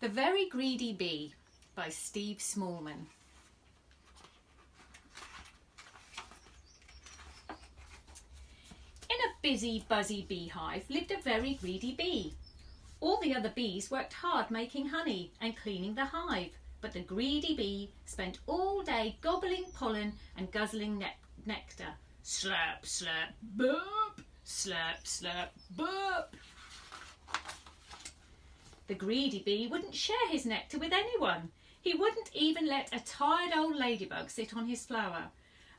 The Very Greedy Bee by Steve Smallman. In a busy, buzzy beehive lived a very greedy bee. All the other bees worked hard making honey and cleaning the hive, but the greedy bee spent all day gobbling pollen and guzzling nectar. Slurp, slurp, burp, slurp, slurp, burp. The greedy bee wouldn't share his nectar with anyone. He wouldn't even let a tired old ladybug sit on his flower.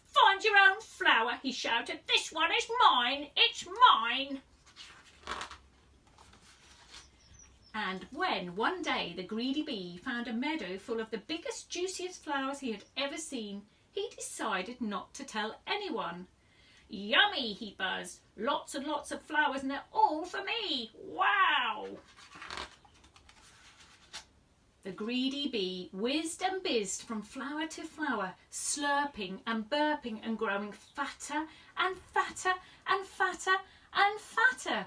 "Find your own flower," he shouted. "This one is mine. It's mine." And when one day the greedy bee found a meadow full of the biggest, juiciest flowers he had ever seen, he decided not to tell anyone. "Yummy," he buzzed. "Lots and lots of flowers, and they're all for me. Wow!" The greedy bee whizzed and bizzed from flower to flower, slurping and burping and growing fatter and fatter and fatter and fatter.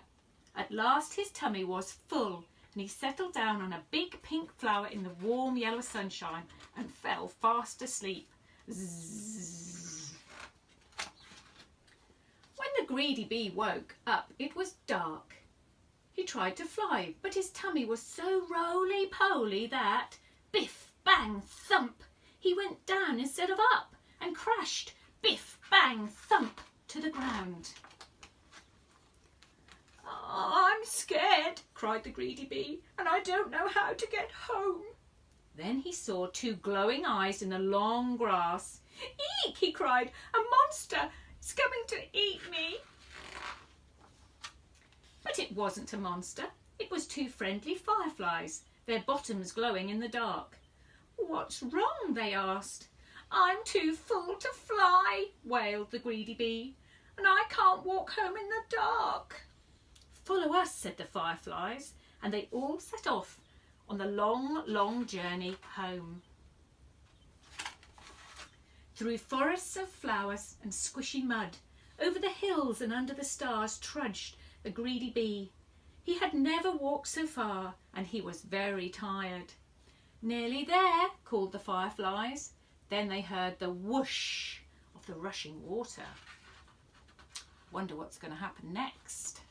At last his tummy was full, and he settled down on a big pink flower in the warm yellow sunshine and fell fast asleep. Zzz. When the greedy bee woke up, it was dark. He tried to fly, but his tummy was so roly-poly that, biff, bang, thump, he went down instead of up and crashed, biff, bang, thump, to the ground. "Oh, I'm scared," cried the greedy bee, "and I don't know how to get home." Then he saw two glowing eyes in the long grass. "Eek!" he cried. "A monster is coming to eat me." But it wasn't a monster. It was two friendly fireflies, their bottoms glowing in the dark. "What's wrong?" they asked. "I'm too full to fly," wailed the greedy bee, "and I can't walk home in the dark." "Follow us," said the fireflies, and they all set off on the long, long journey home. Through forests of flowers and squishy mud, over the hills and under the stars trudged the greedy bee. He had never walked so far, and he was very tired. "Nearly there," called the fireflies. Then they heard the whoosh of the rushing water. Wonder what's going to happen next.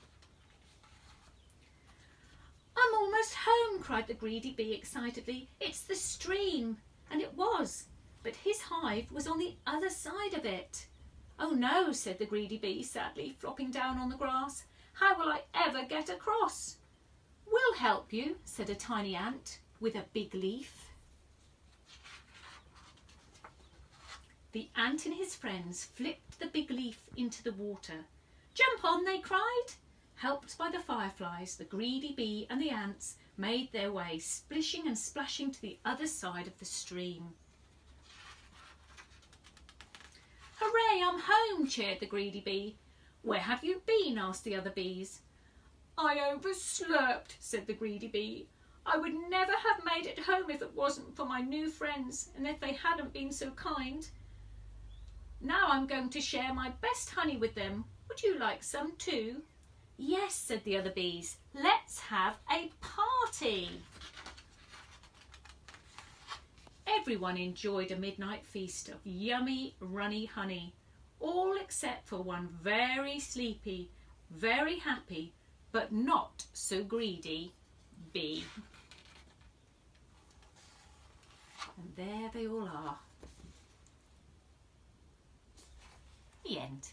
"I'm almost home," cried the greedy bee excitedly. "It's the stream." And it was, but his hive was on the other side of it. "Oh no," said the greedy bee sadly, flopping down on the grass. "How will I ever get across?" "We'll help you," said a tiny ant with a big leaf. The ant and his friends flipped the big leaf into the water. "Jump on," they cried. Helped by the fireflies, the greedy bee and the ants made their way, splishing and splashing, to the other side of the stream. "Hooray, I'm home," cheered the greedy bee. "Where have you been?" asked the other bees. "I overslurped," said the greedy bee. "I would never have made it home if it wasn't for my new friends, and if they hadn't been so kind. Now I'm going to share my best honey with them. Would you like some too?" "Yes," said the other bees. "Let's have a party." Everyone enjoyed a midnight feast of yummy, runny honey, all except for one very sleepy, very happy, but not so greedy bee. And there they all are. The end.